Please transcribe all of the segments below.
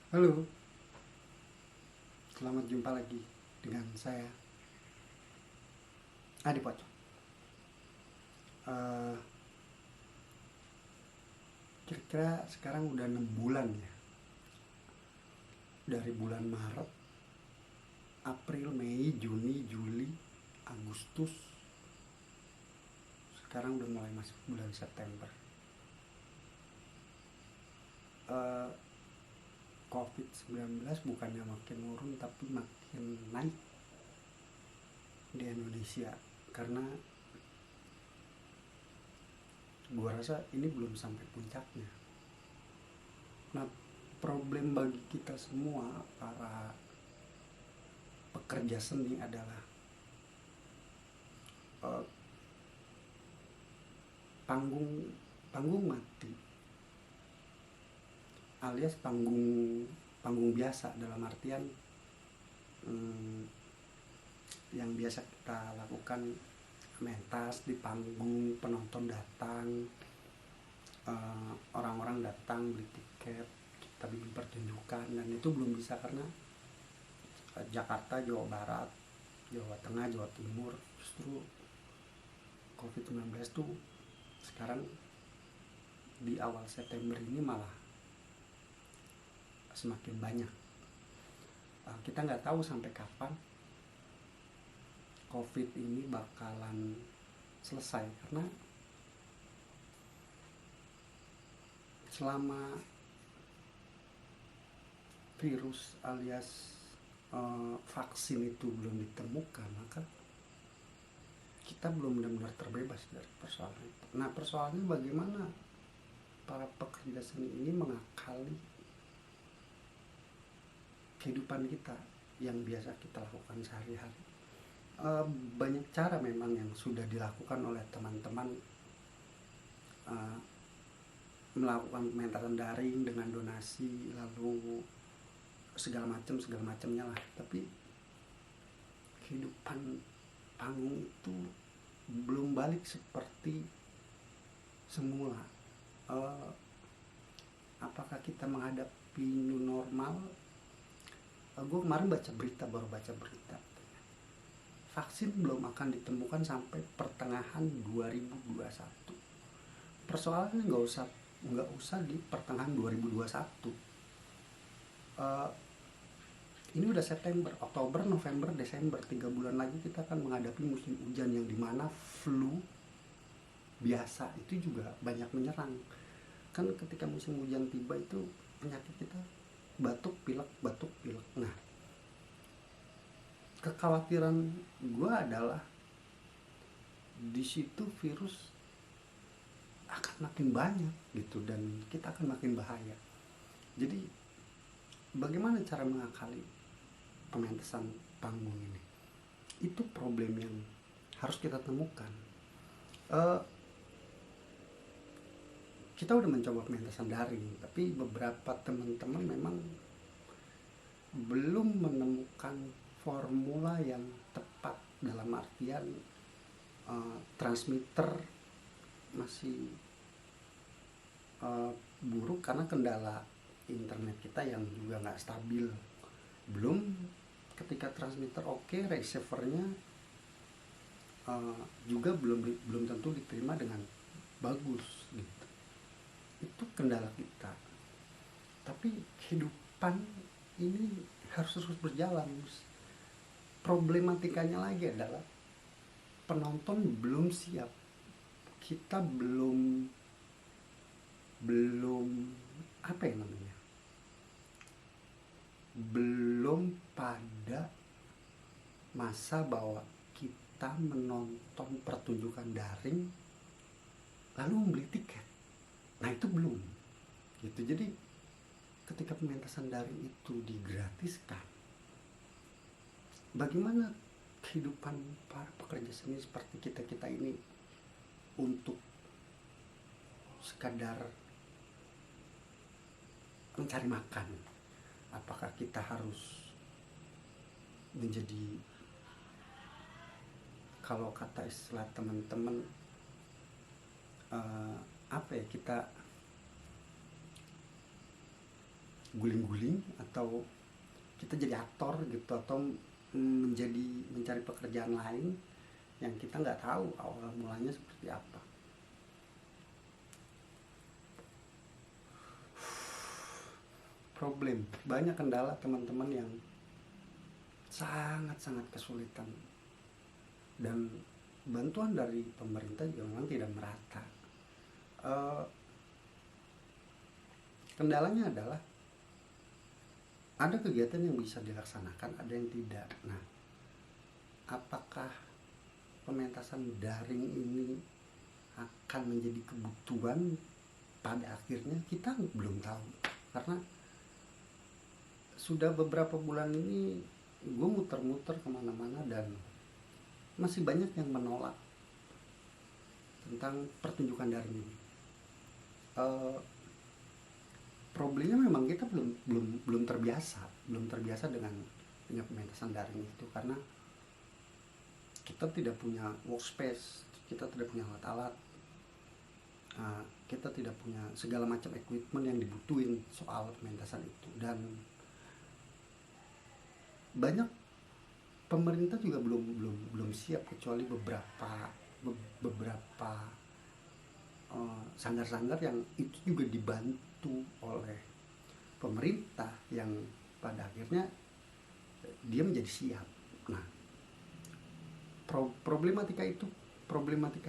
Halo, selamat jumpa lagi dengan saya Adi Pocong. Eh, Kira-kira sekarang udah 6 bulan ya, dari bulan Maret, April, Mei, Juni, Juli, Agustus. Sekarang udah mulai masuk bulan September. Eh, COVID-19 bukannya makin turun tapi makin naik di Indonesia, karena gua rasa ini belum sampai puncaknya. Nah, problem bagi kita semua para pekerja seni adalah eh, panggung panggung mati, alias panggung panggung biasa, dalam artian hmm, yang biasa kita lakukan, mentas di panggung, penonton datang, orang-orang datang beli tiket, kita bikin pertunjukan, dan itu belum bisa karena Jakarta, Jawa Barat, Jawa Tengah, Jawa Timur, justru COVID-19 tuh sekarang di awal September ini malah semakin banyak. Kita nggak tahu sampai kapan COVID ini bakalan selesai, karena selama virus alias vaksin itu belum ditemukan, maka kita belum benar-benar terbebas dari persoalan itu. Nah, persoalannya bagaimana para pekerja seni ini mengakali kehidupan kita yang biasa kita lakukan sehari-hari. Banyak cara memang yang sudah dilakukan oleh teman-teman, uh, melakukan pementasan daring dengan donasi, lalu segala macamnya lah. Tapi kehidupan panggung itu belum balik seperti semula. Apakah kita menghadapi new normal? Gue kemarin baru baca berita, vaksin belum akan ditemukan sampai pertengahan 2021. Persoalannya nggak usah di pertengahan 2021. Ini udah September, Oktober, November, Desember, 3 bulan lagi kita akan menghadapi musim hujan yang dimana flu biasa itu juga banyak menyerang. Kan ketika musim hujan tiba itu penyakit kita batuk pilek. Nah, kekhawatiran gue adalah di situ virus akan makin banyak gitu, dan kita akan makin bahaya. Jadi bagaimana cara mengakali pementasan panggung ini? Itu problem yang harus kita temukan. Kita udah mencoba pementasan daring, tapi beberapa teman-teman memang belum menemukan formula yang tepat, dalam artian transmitter masih buruk karena kendala internet kita yang juga nggak stabil. Belum ketika transmitter oke, receivernya juga belum tentu diterima dengan bagus gitu. Itu kendala kita. Tapi kehidupan ini harus terus berjalan. Problematikanya lagi adalah penonton belum siap. Kita belum apa ya namanya, belum pada masa bahwa kita menonton pertunjukan daring lalu membeli tiket. Nah, itu belum gitu. Jadi ketika pementasan daring itu digratiskan, bagaimana kehidupan para pekerja seni seperti kita ini untuk sekadar mencari makan? Apakah kita harus menjadi, kalau kata istilah teman-teman, apa ya, kita guling-guling, atau kita jadi aktor gitu, atau mencari pekerjaan lain yang kita nggak tahu awal mulanya seperti apa. Problem, banyak kendala teman-teman yang sangat-sangat kesulitan, dan bantuan dari pemerintah juga memang tidak merata. Kendalanya adalah ada kegiatan yang bisa dilaksanakan, ada yang tidak. Nah, apakah pementasan daring ini akan menjadi kebutuhan pada akhirnya, kita belum tahu. Karena sudah beberapa bulan ini gue muter-muter kemana-mana dan masih banyak yang menolak tentang pertunjukan daring ini. Problemnya memang kita belum terbiasa dengan pementasan daring itu, karena kita tidak punya workspace, kita tidak punya alat-alat, kita tidak punya segala macam equipment yang dibutuhin soal pementasan itu. Dan banyak pemerintah juga belum siap, kecuali beberapa sanggar-sanggar yang itu juga dibantu oleh pemerintah, yang pada akhirnya dia menjadi siap. Nah, problematika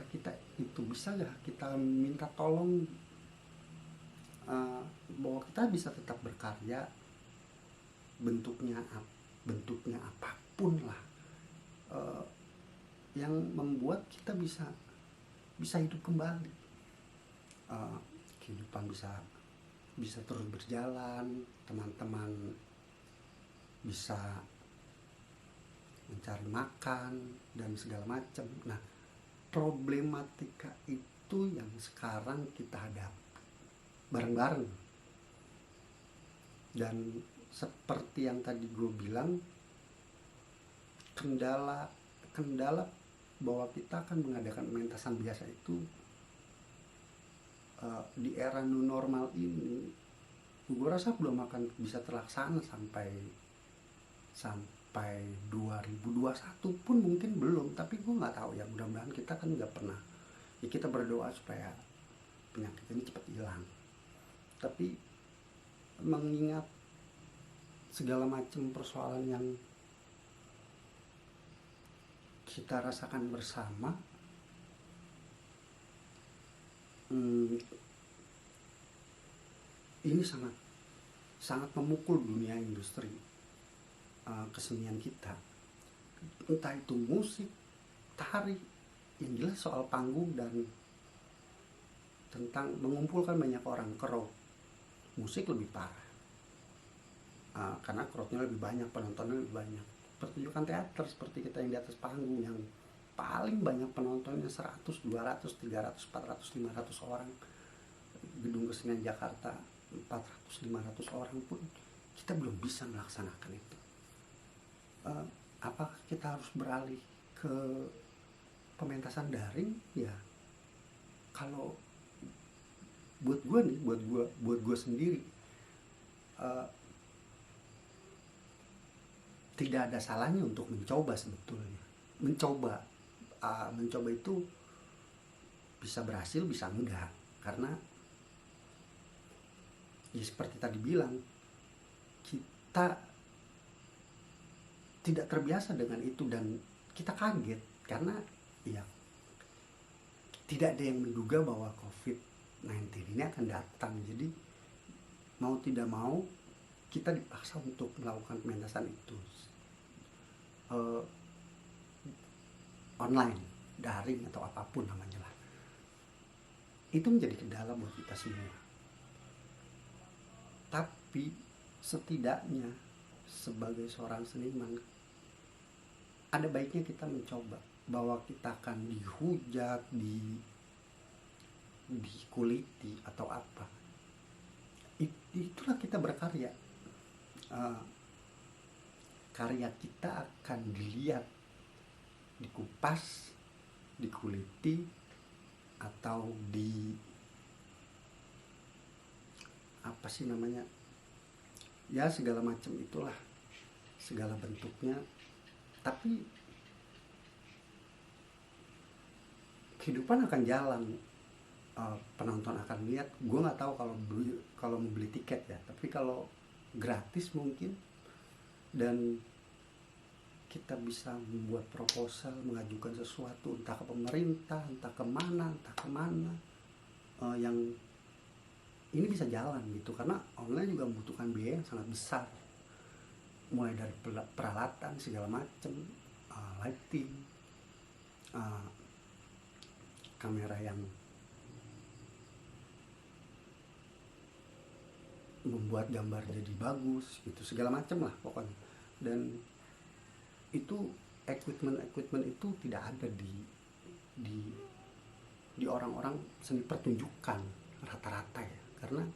kita itu bisa nggak kita minta tolong, bahwa kita bisa tetap berkarya, bentuknya apapun lah, yang membuat kita bisa hidup kembali, kehidupan bisa terus berjalan, teman-teman bisa mencari makan dan segala macam. Nah, problematika itu yang sekarang kita hadapi bareng-bareng. Dan seperti yang tadi gue bilang, kendala bahwa kita akan mengadakan pementasan biasa itu di era new normal ini, gue rasa belum akan bisa terlaksana sampai 2021 pun mungkin belum. Tapi gue nggak tahu ya, mudah-mudahan. Kita kan nggak pernah ya, kita berdoa supaya penyakit ini cepat hilang. Tapi mengingat segala macam persoalan yang kita rasakan bersama, ini sangat memukul dunia industri kesenian kita, entah itu musik, tari, yang jelas soal panggung dan tentang mengumpulkan banyak orang. Crowd musik lebih parah, karena crowdnya lebih banyak, penontonnya lebih banyak. Pertunjukan teater seperti kita yang di atas panggung, yang paling banyak penontonnya 100, 200, 300, 400, 500 orang. Gedung Kesenian Jakarta 400, 500 orang pun kita belum bisa melaksanakan itu. Apakah kita harus beralih ke pementasan daring? Ya, kalau buat gue sendiri, tidak ada salahnya untuk mencoba sebetulnya. Mencoba itu bisa berhasil, bisa enggak, karena ya seperti tadi bilang, kita tidak terbiasa dengan itu dan kita kaget karena ya tidak ada yang menduga bahwa COVID-19 ini akan datang. Jadi mau tidak mau kita dipaksa untuk melakukan pementasan itu online, daring, atau apapun namanya lah. Itu menjadi kendala buat kita semua. Tapi setidaknya sebagai seorang seniman, ada baiknya kita mencoba, bahwa kita akan dihujat, dikuliti atau apa. Itulah kita berkarya. Karya kita akan dilihat, dikupas, dikuliti, atau ya segala macam itulah, segala bentuknya. Tapi kehidupan akan jalan, penonton akan lihat. Gue nggak tahu kalau mau beli tiket ya, tapi kalau gratis mungkin. Dan kita bisa membuat proposal, mengajukan sesuatu entah ke pemerintah, entah kemana, yang ini bisa jalan gitu, karena online juga membutuhkan biaya yang sangat besar, mulai dari peralatan segala macam, lighting, kamera yang membuat gambar jadi bagus gitu, segala macam lah pokoknya. Dan itu equipment itu tidak ada di orang-orang seni pertunjukan rata-rata ya, karena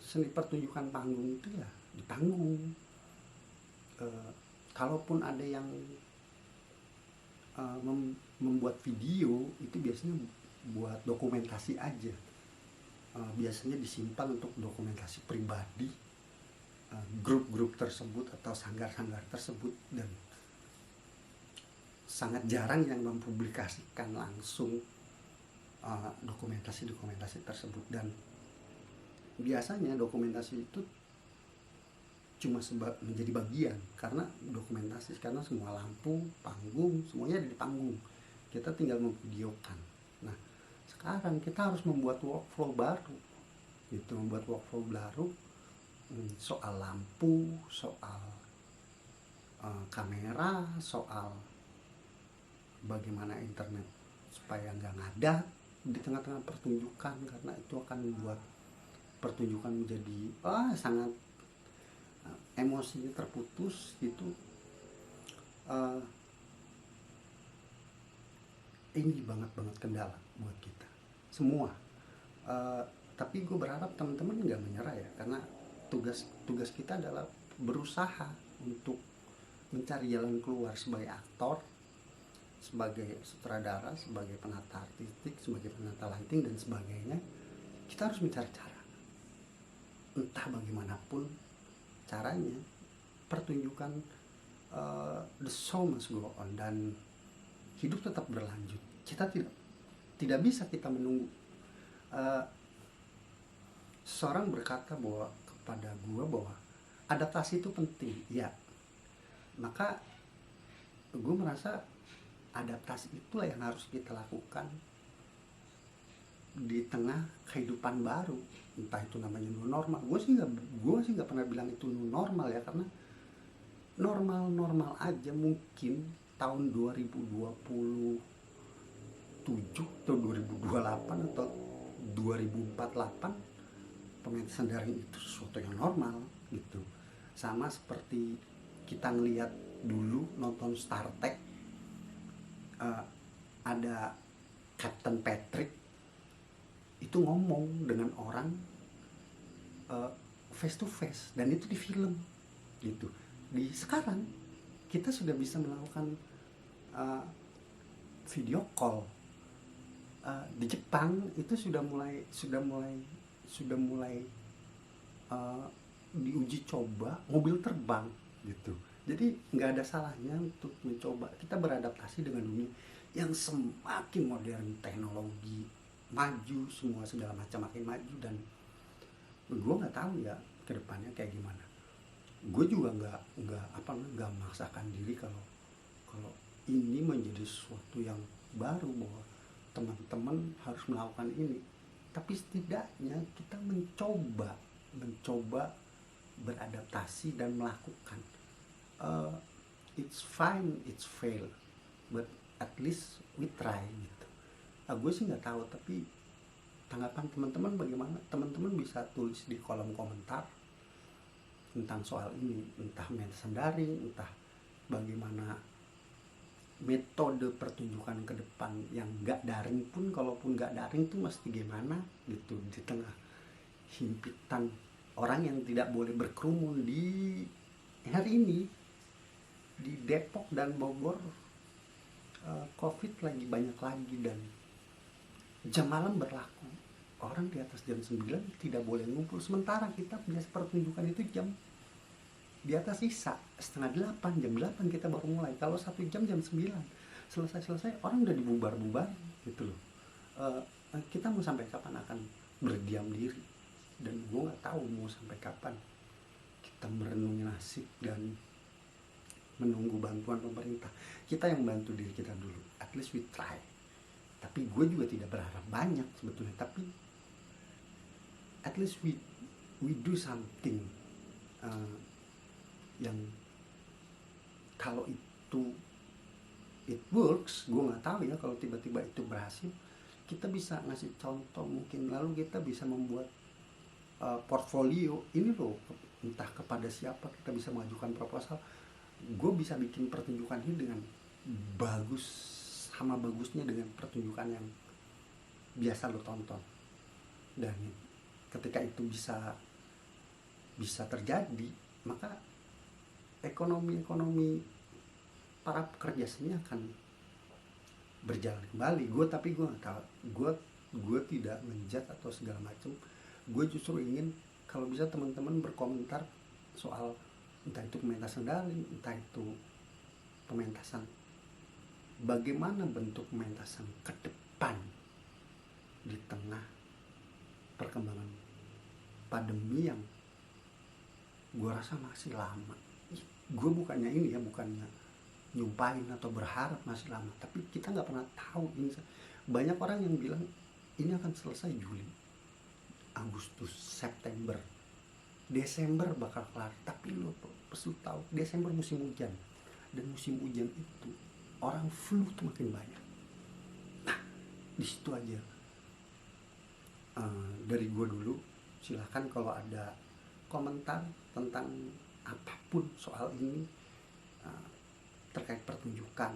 seni pertunjukan panggung itu ya di panggung. Kalaupun ada yang membuat video, itu biasanya buat dokumentasi aja, biasanya disimpan untuk dokumentasi pribadi, grup-grup tersebut atau sanggar-sanggar tersebut, dan sangat jarang yang mempublikasikan langsung dokumentasi tersebut. Dan biasanya dokumentasi itu cuma menjadi bagian, karena semua lampu, panggung, semuanya ada di panggung, kita tinggal memvideokan. Nah sekarang kita harus membuat workflow baru gitu, soal lampu, soal kamera, soal bagaimana internet supaya nggak ngadat di tengah-tengah pertunjukan, karena itu akan membuat pertunjukan menjadi sangat emosinya terputus gitu. Ini banget kendala buat kita semua. Tapi gue berharap teman-teman nggak menyerah ya, karena tugas kita adalah berusaha untuk mencari jalan keluar sebagai aktor, sebagai sutradara, sebagai penata artistik, sebagai penata lighting dan sebagainya. Kita harus mencari cara, entah bagaimanapun caranya, pertunjukan, the show must go on, dan hidup tetap berlanjut. Kita tidak bisa kita menunggu. Seorang berkata kepada gue bahwa adaptasi itu penting, ya. Maka gue merasa adaptasi itulah yang harus kita lakukan di tengah kehidupan baru, entah itu namanya new normal. Gue sih nggak pernah bilang itu new normal ya, karena normal aja mungkin tahun 2027 atau 2028 atau 2048 pementasan daring itu sesuatu yang normal gitu. Sama seperti kita ngelihat dulu nonton Star Trek, ada Captain Patrick itu ngomong dengan orang face to face, dan itu di film gitu. Di sekarang kita sudah bisa melakukan video call. Di Jepang itu sudah mulai diuji coba mobil terbang gitu. Jadi nggak ada salahnya untuk mencoba kita beradaptasi dengan dunia yang semakin modern, teknologi maju, semua segala macam makin maju. Dan gue nggak tahu ya kedepannya kayak gimana. Gue juga nggak memaksakan diri kalau ini menjadi sesuatu yang baru bahwa teman-teman harus melakukan ini. Tapi setidaknya kita mencoba beradaptasi dan melakukan. It's fine, it's fail, but at least we try gitu. Gue sih nggak tahu, tapi tanggapan teman-teman bagaimana? Teman-teman bisa tulis di kolom komentar tentang soal ini, entah pementasan daring, entah bagaimana metode pertunjukan ke depan yang nggak daring pun. Kalaupun nggak daring tuh mesti gimana gitu di tengah himpitan orang yang tidak boleh berkerumun di hari ini di Depok dan Bogor. COVID lagi banyak lagi dan jam malam berlaku. orang di atas jam 9 tidak boleh ngumpul, sementara kita punya pertunjukan itu jam di atas sisa setengah 8, jam 8 kita baru mulai. Kalau 1 jam, jam 9 selesai orang udah dibubar-bubar gitu loh. Kita mau sampai kapan akan berdiam diri, dan gue nggak tahu mau sampai kapan kita merenungi nasib dan menunggu bantuan pemerintah. Kita yang bantu diri kita dulu, at least we try. Tapi gue juga tidak berharap banyak sebetulnya, tapi at least we do something, yang kalau itu it works. Gue nggak tahu ya, kalau tiba-tiba itu berhasil, kita bisa ngasih contoh mungkin, lalu kita bisa membuat portfolio ini loh, entah kepada siapa kita bisa mengajukan proposal. Gue bisa bikin pertunjukan ini dengan bagus, sama bagusnya dengan pertunjukan yang biasa lo tonton. Dan ketika itu bisa terjadi, maka ekonomi para pekerja seni akan berjalan kembali. Tapi gue nggak tahu, gue tidak menjat atau segala macam. Gue justru ingin kalau bisa teman-teman berkomentar soal entah itu pementasan daring, entah itu pementasan, bagaimana bentuk pementasan ke depan di tengah perkembangan pandemi yang gue rasa masih lama. Gue bukannya nyumpahin atau berharap masih lama, tapi kita nggak pernah tahu ini. Banyak orang yang bilang ini akan selesai Juli, Agustus, September, Desember bakal kelar. Tapi lo pasti tahu Desember musim hujan, dan musim hujan itu orang flu tuh makin banyak. Nah, di situ aja. Dari gue dulu, silahkan kalau ada komentar tentang apapun soal ini, terkait pertunjukan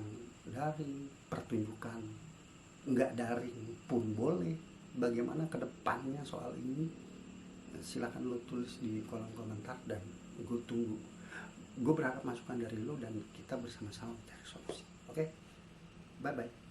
daring, pertunjukan nggak daring pun boleh, bagaimana kedepannya soal ini, silahkan lo tulis di kolom komentar dan gue tunggu. Gue berharap masukan dari lo dan kita bersama-sama mencari solusi. Oke? Bye bye.